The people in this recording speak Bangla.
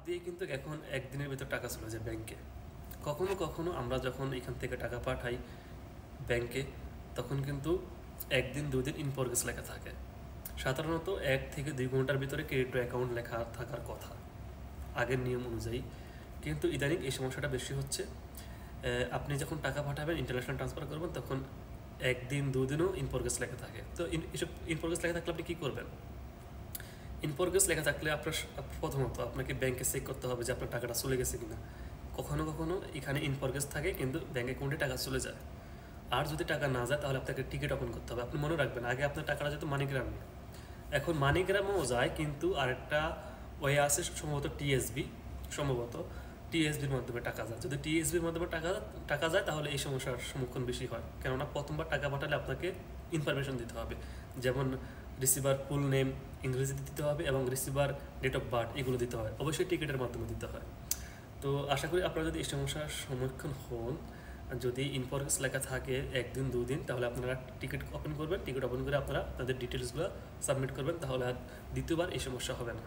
দিয়ে কিন্তু এখন একদিনের ভিতর টাকা চলে যায় ব্যাংকে। কখনো কখনো আমরা যখন এখান থেকে টাকা পাঠাই ব্যাংকে, তখন কিন্তু একদিন দুদিন ইন প্রোগ্রেস লেখা থাকে। সাধারণত 1 থেকে 2 ঘন্টার ভিতরে ক্রেডিট অ্যাকাউন্ট লেখা থাকার কথা আগের নিয়ম অনুযায়ী, কিন্তু ইদানিং এই সমস্যাটা বেশি হচ্ছে। আপনি যখন টাকা পাঠাবেন, ইন্টারন্যাশনাল ট্রান্সফার করবেন, তখন একদিন দুদিনও ইন প্রোগ্রেস লেখা থাকে। তো এসব ইন প্রোগ্রেস লেখা থাকলে আপনি কী করবেন? ইন প্রোগ্রেস লেখা থাকলে প্রথমত আপনাকে ব্যাংকে চেক করতে হবে যে আপনার টাকাটা চলে গেছে কিনা। কখনো কখনো এখানে ইন প্রোগ্রেস থাকে কিন্তু ব্যাংক অ্যাকাউন্টে টাকা চলে যায়। আর যদি টাকা না যায় তাহলে আপনাকে টিকিট ওপেন করতে হবে। আপনি মনে রাখবেন, আগে আপনার টাকাটা যেত মানিগ্রামে, এখন মানিগ্রামেও যায়, কিন্তু আরেকটা ওয়ে আছে, সম্ভবত টিএসবির মাধ্যমে টাকা যায়। যদি টিএসবির মাধ্যমে টাকা যায় তাহলে এই সমস্যার সম্মুখীন বেশি হয়, কেননা প্রথমবার টাকা পাঠালে আপনাকে ইনফরমেশন দিতে হবে, যেমন রিসিভার ফুল নেম ইংরেজিতে দিতে হবে এবং রিসিভার ডেট অফ বার্থ এগুলো দিতে হয়, অবশ্যই টিকিটের মাধ্যমে দিতে হয়। তো আশা করি আপনারা যদি এই সমস্যার সম্মুখীন হন, যদি ইন প্রোগ্রেস লেখা থাকে একদিন দুদিন, তাহলে আপনারা টিকিট ওপেন করবেন, টিকিট ওপেন করে আপনারা তাদের ডিটেলসগুলো সাবমিট করবেন, তাহলে আর দ্বিতীয়বার এই সমস্যা হবে না।